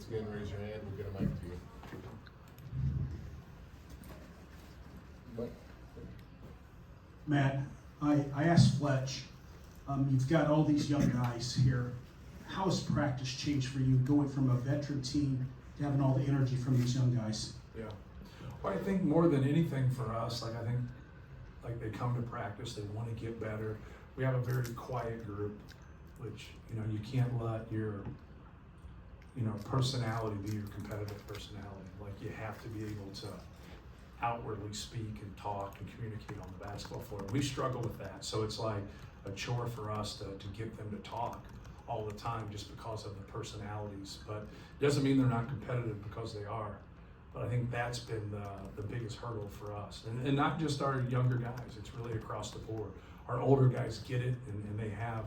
once again, raise your hand, we'll get a mic to you. But, Matt, I asked Fletch, you've got all these young guys here. How has practice changed for you going from a veteran team to having all the energy from these young guys? Yeah. Well, I think more than anything for us, I think they come to practice, they want to get better. We have a very quiet group, which, you can't let your, personality be your competitive personality. Like, you have to be able to outwardly speak and talk and communicate on the basketball floor. We struggle with that, so it's like a chore for us to get them to talk all the time just because of the personalities. But it doesn't mean they're not competitive, because they are. But I think that's been the biggest hurdle for us. And not just our younger guys, it's really across the board. Our older guys get it, and they have,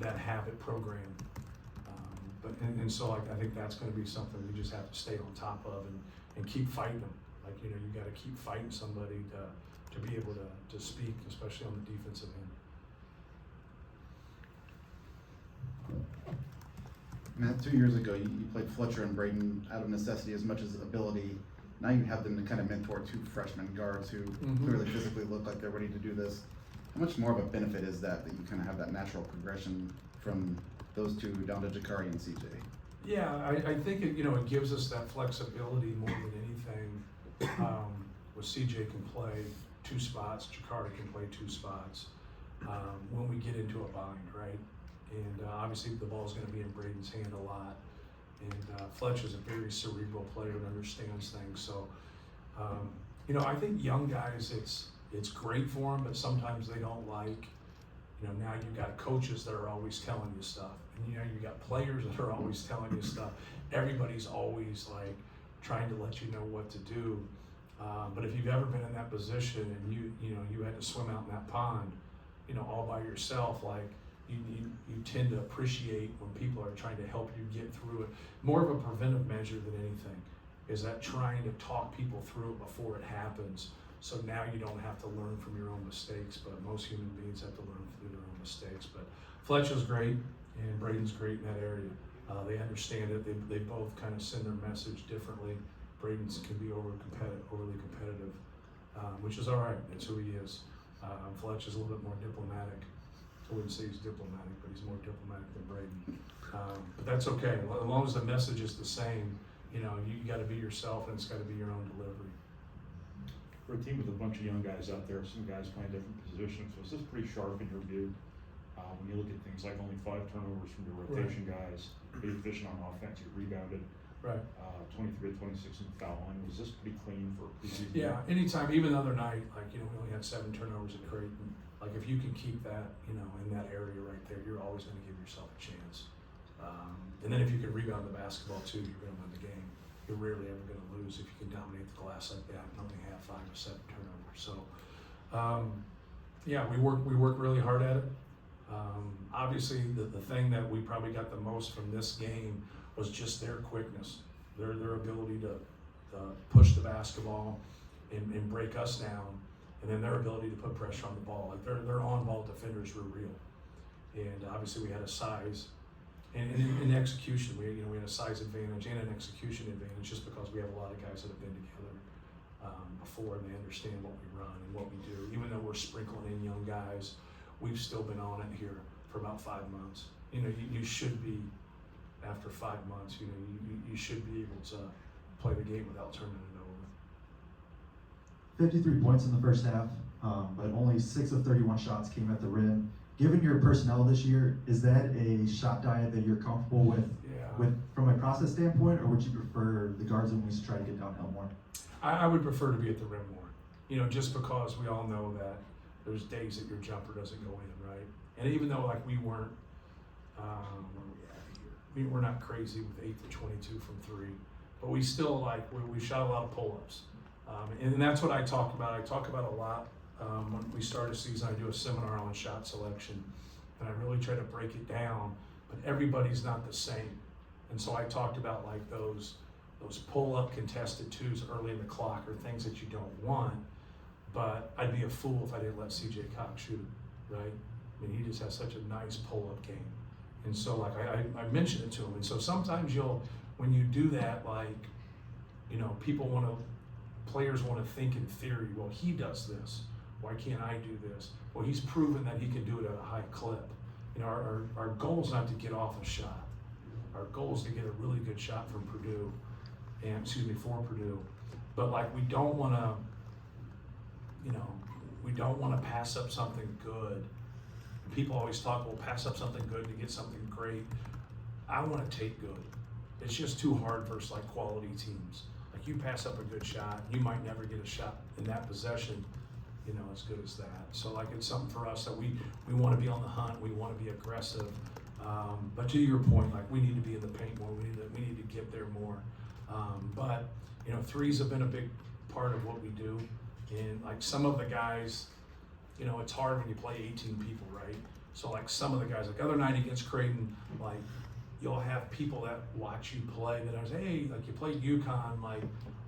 that habit program. So I think that's going to be something we just have to stay on top of and keep fighting them. Like, you got to keep fighting somebody to be able to speak, especially on the defensive end. Matt, 2 years ago, you played Fletcher and Braden out of necessity as much as ability. Now you have them to kind of mentor two freshman guards who clearly physically look like they're ready to do this. How much more of a benefit is that you kind of have that natural progression from those two down to Jakari and CJ? Yeah, I think it gives us that flexibility more than anything. With CJ can play two spots, Jakari can play two spots when we get into a bind, right? And obviously the ball's going to be in Braden's hand a lot. And Fletch is a very cerebral player and understands things. So, I think young guys, it's great for them, but sometimes they don't like, now you've got coaches that are always telling you stuff. And, you've got players that are always telling you stuff. Everybody's always like trying to let you know what to do. But if you've ever been in that position and you had to swim out in that pond, all by yourself, like, you tend to appreciate when people are trying to help you get through it. More of a preventive measure than anything is that trying to talk people through it before it happens. So now you don't have to learn from your own mistakes, but most human beings have to learn through their own mistakes. But Fletch is great, and Braden's great in that area. They understand it. They both kind of send their message differently. Braden's can be overly competitive, which is all right. That's who he is. Fletch is a little bit more diplomatic. I wouldn't say he's diplomatic, but he's more diplomatic than Braden. But that's okay. As long as the message is the same, you got to be yourself, and it's got to be your own delivery. For a team with a bunch of young guys out there, some guys playing different positions, was this pretty sharp in your view? When you look at things like only 5 turnovers from your rotation guys, pretty efficient on offense, you rebounded. Right. 23 to 26 in the foul line. Was this pretty clean for preseason? Yeah, anytime, even the other night, like, we only had 7 turnovers at Creighton. Like, if you can keep that, in that area right there, you're always going to give yourself a chance. And then if you can rebound the basketball too, you're going to win the game. You're rarely ever going to lose if you can dominate the glass like that and only have 5 or 7 turnovers. So, yeah, we work really hard at it. Obviously, the thing that we probably got the most from this game was just their quickness, their ability to push the basketball and break us down, and then their ability to put pressure on the ball. Like, their on-ball defenders were real, and obviously we had a size and in execution. We had a size advantage and an execution advantage just because we have a lot of guys that have been together before, and they understand what we run and what we do. Even though we're sprinkling in young guys, we've still been on it here for about 5 months. You should be, after 5 months, you should be able to play the game without turning it over. 53 points in the first half, but only 6 of 31 shots came at the rim. Given your personnel this year, is that a shot diet that you're comfortable with, from a process standpoint, or would you prefer the guards and wings to try to get downhill more? I would prefer to be at the rim more. Just because we all know that there's days that your jumper doesn't go in, right? And even though, like, we weren't, we're not crazy with 8 to 22 from 3, but we still, we shot a lot of pull-ups. And that's what I talk about. I talk about a lot when we start a season. I do a seminar on shot selection, and I really try to break it down, but everybody's not the same. And so I talked about, like, those pull-up contested twos early in the clock are things that you don't want, but I'd be a fool if I didn't let CJ Cox shoot it, right? I mean, he just has such a nice pull-up game. And so like I mentioned it to him, and so sometimes when you do that, like, you know, players wanna think in theory, well, he does this, why can't I do this? Well, he's proven that he can do it at a high clip. You know, our goal is not to get off a shot. Our goal is to get a really good shot from Purdue, for Purdue. But like, we don't wanna pass up something good. People always talk, well, pass up something good to get something great. I wanna take good. It's just too hard versus like quality teams. Like, you pass up a good shot, you might never get a shot in that possession, you know, as good as that. So like, it's something for us that we wanna be on the hunt, we wanna be aggressive. But to your point, like, we need to be in the paint more, we need to get there more. But, you know, threes have been a big part of what we do. And like, some of the guys, you know, it's hard when you play 18 people, right? So like, some of the guys, like other night against Creighton, like, you'll have people that watch you play that are, hey, like, you played UConn, like,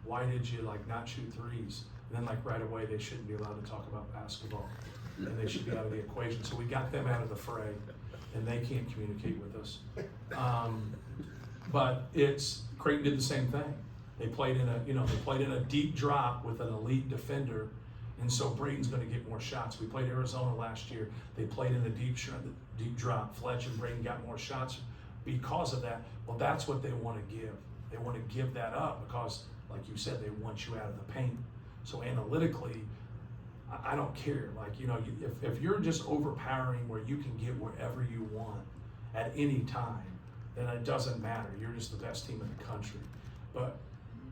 why did you like not shoot threes? And then like, right away, they shouldn't be allowed to talk about basketball, and they should be out of the equation. So we got them out of the fray, and they can't communicate with us. But Creighton did the same thing. They played in a deep drop with an elite defender, and so Braden's going to get more shots. We played Arizona last year. They played in a deep drop. Fletch and Braden got more shots because of that. Well, that's what they want to give. They want to give that up because, like you said, they want you out of the paint. So analytically, I don't care. Like, you know, if you're just overpowering where you can get wherever you want at any time, then it doesn't matter. You're just the best team in the country. But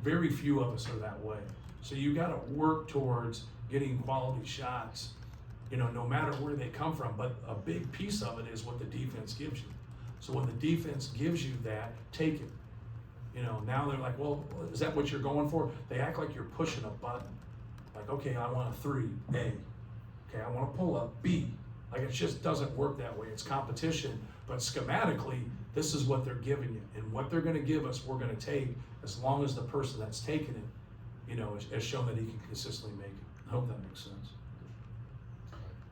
very few of us are that way. So you got to work towards getting quality shots, you know, no matter where they come from. But a big piece of it is what the defense gives you. So when the defense gives you that, take it. You know, now they're like, well, is that what you're going for? They act like you're pushing a button. Like, okay, I want a 3, A. Okay, I want to pull up, B. Like, it just doesn't work that way. It's competition, but schematically, this is what they're giving you. And what they're going to give us, we're going to take, as long as the person that's taking it, you know, has shown that he can consistently make it. I hope that makes sense.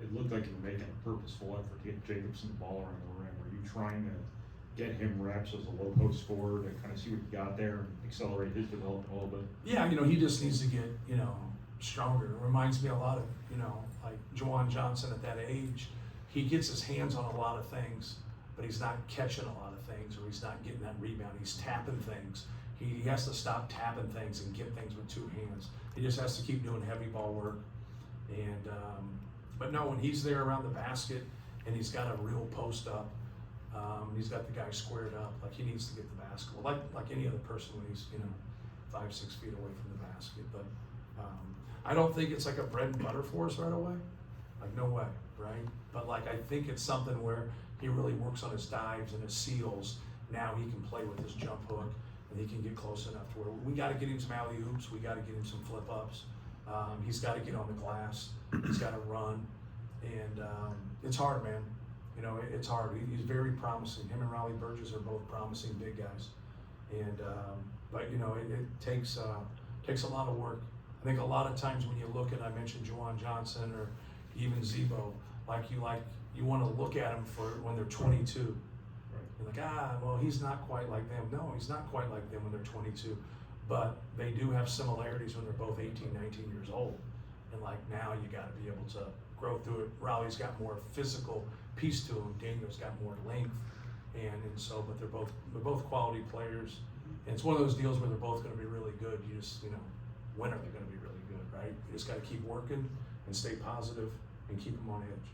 It looked like you were making a purposeful effort to get Jacobson the ball around the rim. Were you trying to get him reps as a low post scorer to kind of see what you got there and accelerate his development a little bit? Yeah, you know, he just needs to get, you know, stronger. It reminds me a lot of, you know, like Juwan Johnson at that age. He gets his hands on a lot of things, but he's not catching a lot of things, or he's not getting that rebound. He's tapping things. He has to stop tapping things and get things with 2 hands. He just has to keep doing heavy ball work. And but no, when he's there around the basket and he's got a real post up, he's got the guy squared up, like, he needs to get the basketball, like any other person when he's, you know, 5-6 feet away from the basket. But I don't think it's like a bread and butter for us right away. Like, no way, right? But like, I think it's something where he really works on his dives and his seals. Now he can play with his jump hook, and he can get close enough to where we got to get him some alley oops. We got to get him some flip ups. He's got to get on the glass. He's got to run, and it's hard, man. You know, it's hard. He's very promising. Him and Raleigh Burgess are both promising big guys, and but you know, it takes a lot of work. I think a lot of times when you look at, I mentioned Juwan Johnson or even Zebo, you want to look at them for when they're 22. Right. You're like, well, he's not quite like them. No, he's not quite like them when they're 22. But they do have similarities when they're both 18, 19 years old. And like, now you got to be able to grow through it. Raleigh's got more physical piece to him. Daniel's got more length. And so, but they're both quality players. And it's one of those deals where they're both going to be really good. You just, you know, when are they going to be really good, right? You just got to keep working and stay positive and keep them on edge.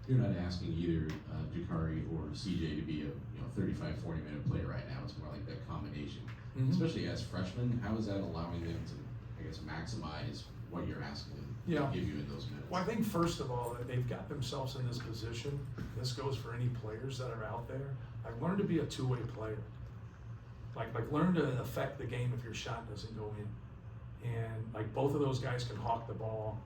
You're not asking either Jakari or CJ to be a 35, 40-minute player right now. It's more like that combination. Mm-hmm. Especially as freshmen, how is that allowing them to, I guess, maximize what you're asking them to give you in those minutes? Well, I think first of all, that they've got themselves in this position. This goes for any players that are out there. Like, learn to be a two-way player. Like learn to affect the game if your shot doesn't go in. And like, both of those guys can hawk the ball.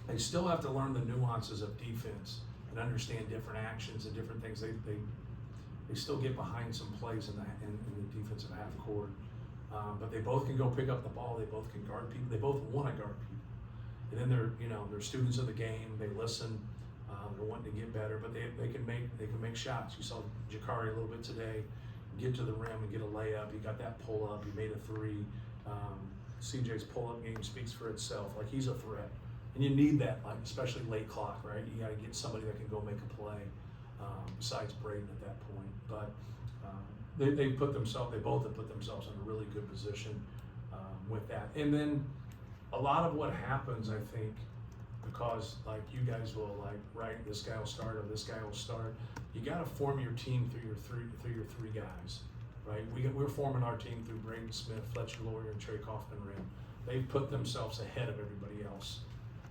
They still have to learn the nuances of defense and understand different actions and different things. They still get behind some plays in the defensive half court. But they both can go pick up the ball. They both can guard people. They both want to guard people. And then they're students of the game. They listen. They're wanting to get better, but they can make shots. You saw Jakari a little bit today, get to the rim and get a layup. He got that pull up. He made a three. CJ's pull up game speaks for itself. Like, he's a threat, and you need that, like, especially late clock, right? You got to get somebody that can go make a play. Besides Braden at that point, but they both have put themselves in a really good position with that. And then a lot of what happens, I think, because like you guys will like, right, this guy will start or this guy will start. You got to form your team through your three guys, right? We're forming our team through Braden Smith, Fletcher Lawyer, and Trey Kaufman-Rim. They've put themselves ahead of everybody else.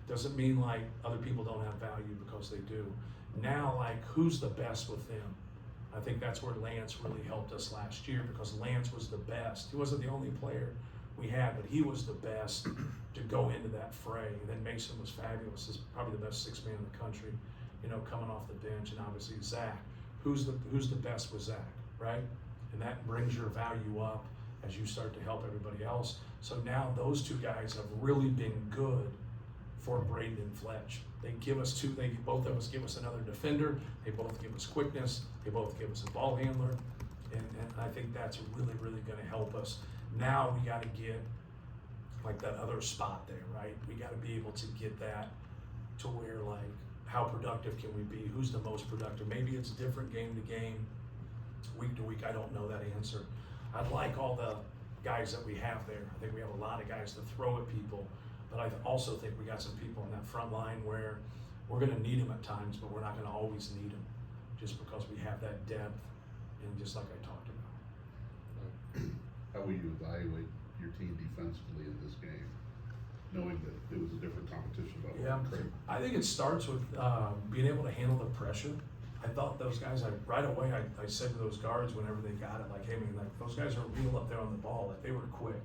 Doesn't mean like other people don't have value, because they do. Now, like, who's the best with them? I think that's where Lance really helped us last year, because Lance was the best. He wasn't the only player we had, but he was the best to go into that fray. And then Mason was fabulous. He's probably the best sixth man in the country, you know, coming off the bench. And obviously Zach. Who's the best with Zach, right? And that brings your value up as you start to help everybody else. So now those two guys have really been good for Braden and Fletch. They both of us give us another defender. They both give us quickness. They both give us a ball handler. And I think that's really, really going to help us. Now we got to get like that other spot there, right? We got to be able to get that to where, like, how productive can we be? Who's the most productive? Maybe it's different game to game, week to week. I don't know that answer. I like all the guys that we have there. I think we have a lot of guys to throw at people. But I also think we got some people in that front line where we're going to need them at times, but we're not going to always need them, just because we have that depth, and just like I talked about. How will you evaluate your team defensively in this game, knowing that it was a different competition level? Yeah, I think it starts with being able to handle the pressure. I thought those guys, right away, I said to those guards whenever they got it, like, hey, man, like, those guys are real up there on the ball. Like, they were quick.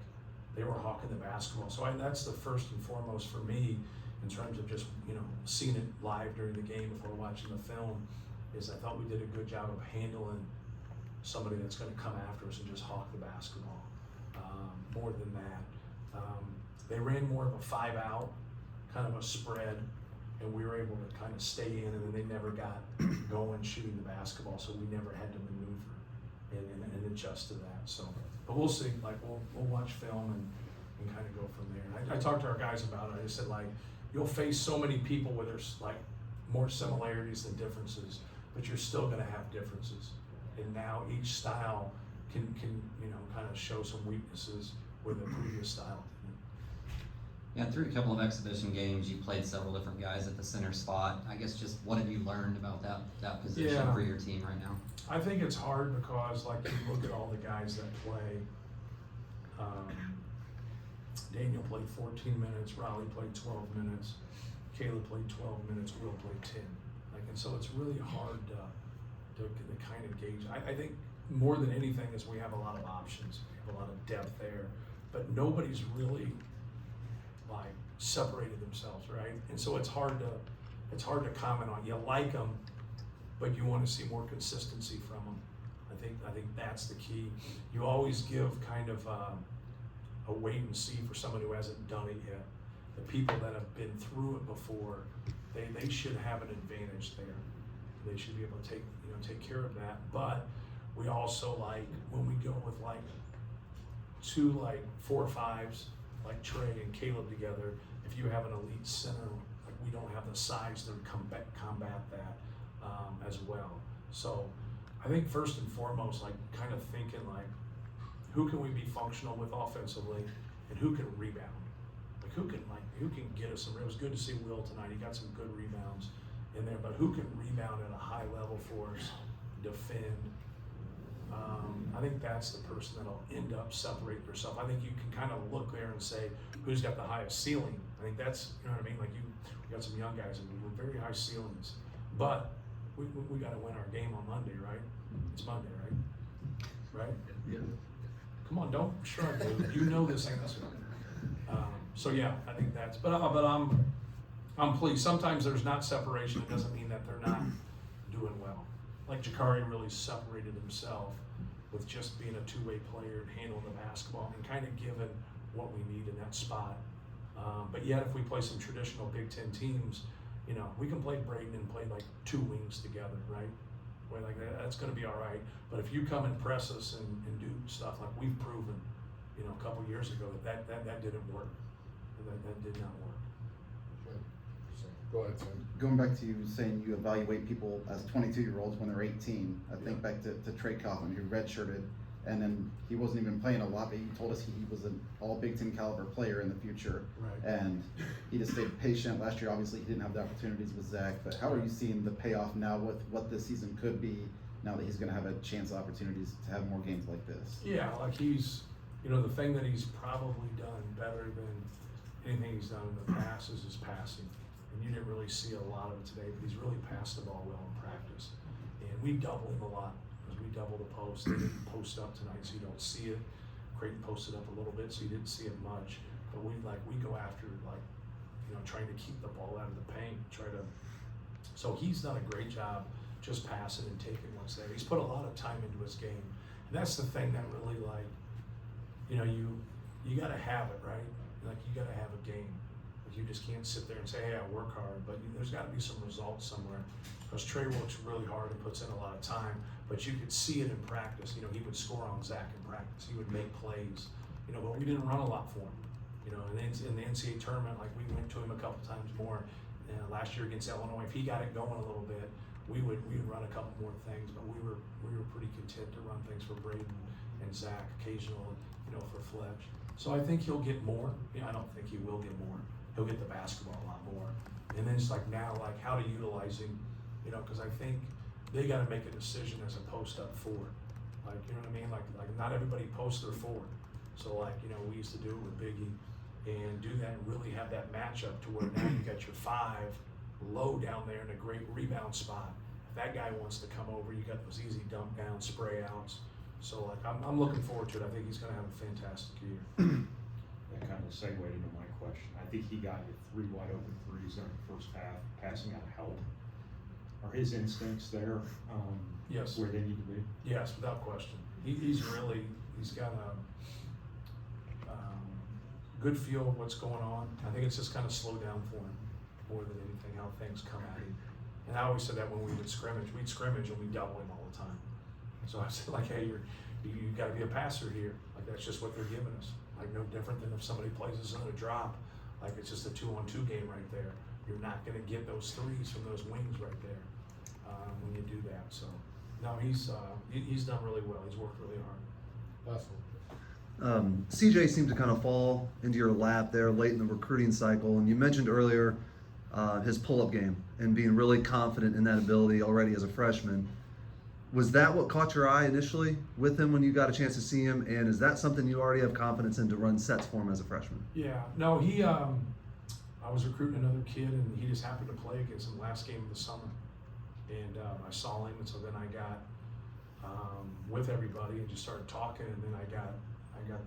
They were hawking the basketball. So that's the first and foremost for me in terms of just, you know, seeing it live during the game before watching the film, is I thought we did a good job of handling somebody that's going to come after us and just hawk the basketball. More than that, they ran more of a 5-out, kind of a spread, and we were able to kind of stay in, and then they never got going shooting the basketball, so we never had to maneuver and adjust to that. So, but we'll see. Like, we'll watch film and kind of go from there. I talked to our guys about it. I just said, like, you'll face so many people where there's like more similarities than differences, but you're still going to have differences. And now each style can you know, kind of show some weaknesses with the previous style. Yeah, through a couple of exhibition games, you played several different guys at the center spot. I guess just what have you learned about that position for your team right now? I think it's hard because, like, you look at all the guys that play. Daniel played 14 minutes, Riley played 12 minutes, Caleb played 12 minutes, Will played 10. Like, and so it's really hard to kind of gauge. I think more than anything is we have a lot of options. We have a lot of depth there, but nobody's really like separated themselves, right? And so it's hard to comment on. You like them, but you want to see more consistency from them. I think that's the key. You always give kind of a wait and see for someone who hasn't done it yet. The people that have been through it before, they should have an advantage there. They should be able to take care of that. But we also, like, when we go with like 2 like 4 or 5s, like Trey and Caleb together, if you have an elite center, like, we don't have the size to combat that as well. So I think first and foremost, like, kind of thinking like, who can we be functional with offensively, and who can rebound? Like, who can get us some. It was good to see Will tonight. He got some good rebounds in there, but who can rebound at a high level for us, defend? I think that's the person that'll end up separating yourself. I think you can kind of look there and say, who's got the highest ceiling? I think that's, you know what I mean? Like, we got some young guys with very high ceilings, but we got to win our game on Monday, right? It's Monday, right? Right? Yeah. Come on, don't shrug, dude. You know this answer. So yeah, I think that's. But I'm pleased. Sometimes there's not separation. It doesn't mean that they're not doing well. Like, Jakari really separated himself with just being a two-way player and handling the basketball and kind of giving what we need in that spot. But yet, if we play some traditional Big Ten teams, you know, we can play Braden and play like 2 wings together, right? We're like, that's gonna be all right. But if you come and press us and do stuff like we've proven, you know, a couple years ago, that didn't work. That did not work. But, so, go ahead, Tim. Going back to you saying you evaluate people as 22-year-olds when they're 18, I think back to Trey Kaufman, who redshirted, and then he wasn't even playing a lot, but he told us he was an all Big Ten caliber player in the future. Right. And he just stayed patient. Last year, obviously, he didn't have the opportunities with Zach, but how are you seeing the payoff now with what this season could be, now that he's gonna have a chance of opportunities to have more games like this? Yeah, like he's, you know, the thing that he's probably done better than anything he's done in the past is his passing. And you didn't really see a lot of it today, but he's really passed the ball well in practice. And we double him a lot, because we double the post. They didn't post up tonight, so you don't see it. Creighton posted up a little bit, so you didn't see it much. But we go after, like, you know, trying to keep the ball out of the paint, so he's done a great job just passing and taking what's there. He's put a lot of time into his game. And that's the thing that really, like, you know, you gotta have it, right? Like, you gotta have a game. Like, you just can't sit there and say, hey, I work hard, but there's gotta be some results somewhere. Because Trey works really hard and puts in a lot of time, but you could see it in practice. You know, he would score on Zach in practice. He would make plays, you know, but we didn't run a lot for him. You know, and then in the NCAA tournament, like, we went to him a couple times more. And last year against Illinois, if he got it going a little bit, we would run a couple more things, but we were pretty content to run things for Braden and Zach occasionally, you know, for Fletch. So I think he'll get more. Yeah, I don't think he will get more. He'll get the basketball a lot more. And then it's like now, like, how to utilize him, you know, because I think they got to make a decision as a post-up forward. Like, you know what I mean? Like not everybody posts their forward. So, like, you know, we used to do it with Biggie and do that and really have that matchup to where now you got your 5 low down there in a great rebound spot. If that guy wants to come over, you got those easy dump down, spray outs. So, like, I'm looking forward to it. I think he's going to have a fantastic year. That kind of segued into my question. I think he got you 3 wide open threes in the first half, passing out help. Are his instincts there? Yes. Where they need to be? Yes, without question. He's got a good feel of what's going on. I think it's just kind of slowed down for him more than anything, how things come at him. And I always said that when we would scrimmage, we'd scrimmage and we'd double him all the time. So I said, like, hey, you got to be a passer here. Like, that's just what they're giving us. Like, no different than if somebody plays us on a drop. Like, it's just a 2-on-2 game right there. You're not going to get those threes from those wings right there when you do that. So, no, he's done really well. He's worked really hard. Last one. CJ seemed to kind of fall into your lap there late in the recruiting cycle, and you mentioned earlier his pull-up game and being really confident in that ability already as a freshman. Was that what caught your eye initially with him when you got a chance to see him, and is that something you already have confidence in to run sets for him as a freshman? Yeah, no, I was recruiting another kid, and he just happened to play against him last game of the summer, and I saw him, and so then I got with everybody and just started talking, and then I got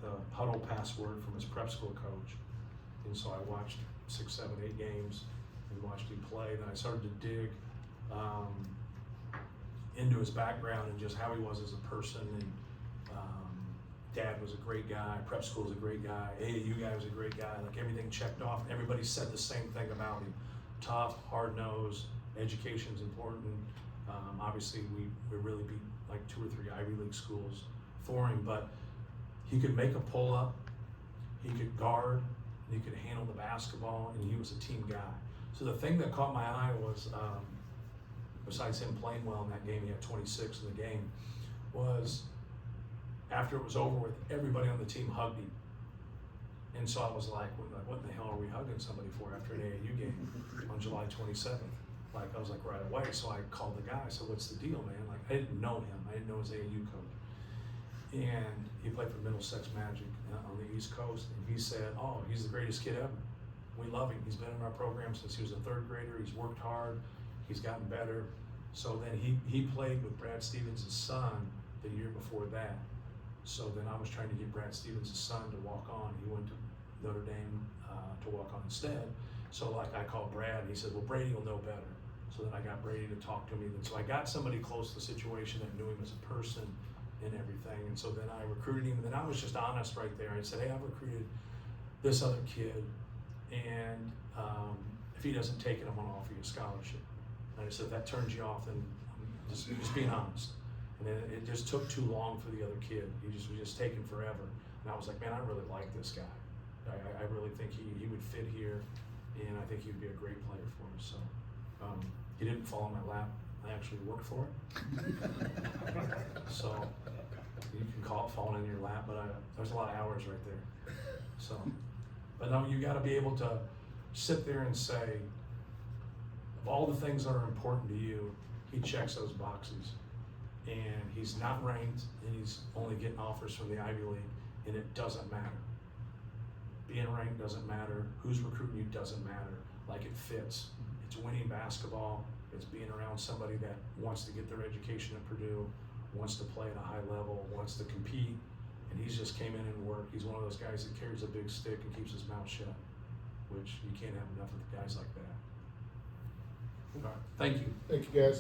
the huddle password from his prep school coach, and so I watched 6, 7, 8 games and watched him play. Then I started to dig into his background and just how he was as a person. And Dad was a great guy, prep school was a great guy, AAU guy was a great guy. Like, everything checked off. Everybody said the same thing about him: tough, hard-nosed, education's important. Obviously, we really beat like 2 or 3 Ivy League schools for him, but he could make a pull-up, he could guard, and he could handle the basketball, and he was a team guy. So the thing that caught my eye was, besides him playing well in that game, he had 26 in the game, was after it was over with, everybody on the team hugged him. And so I was like, what the hell are we hugging somebody for after an AAU game on July 27th? Like, I was like, right away. So I called the guy. I said, what's the deal, man? Like, I didn't know him. I didn't know his AAU coach. And he played for Middlesex Magic on the East Coast. And he said, oh, he's the greatest kid ever. We love him. He's been in our program since he was a 3rd grader. He's worked hard. He's gotten better. So then he played with Brad Stevens' son the year before that. So then I was trying to get Brad Stevens' son to walk on. He went to Notre Dame to walk on instead. So, like, I called Brad, and he said, well, Brady will know better. So then I got Brady to talk to me. And so I got somebody close to the situation that knew him as a person and everything. And so then I recruited him, and then I was just honest right there. I said, hey, I've recruited this other kid, and if he doesn't take it, I'm gonna offer you a scholarship. And I said, if that turns you off, then I'm just being honest. And then it just took too long for the other kid. He was just taking forever. And I was like, man, I really like this guy. I really think he would fit here, and I think he would be a great player for us. So he didn't fall in my lap. I actually worked for it. So you can call it falling in your lap, but there's a lot of hours right there. So, but no, you got to be able to sit there and say, of all the things that are important to you, he checks those boxes. And he's not ranked, and he's only getting offers from the Ivy League, and it doesn't matter. Being ranked doesn't matter. Who's recruiting you doesn't matter. Like, it fits. It's winning basketball. It's being around somebody that wants to get their education at Purdue, wants to play at a high level, wants to compete, and he's just came in and worked. He's one of those guys that carries a big stick and keeps his mouth shut, which you can't have enough of guys like that. All right, thank you. Thank you, guys.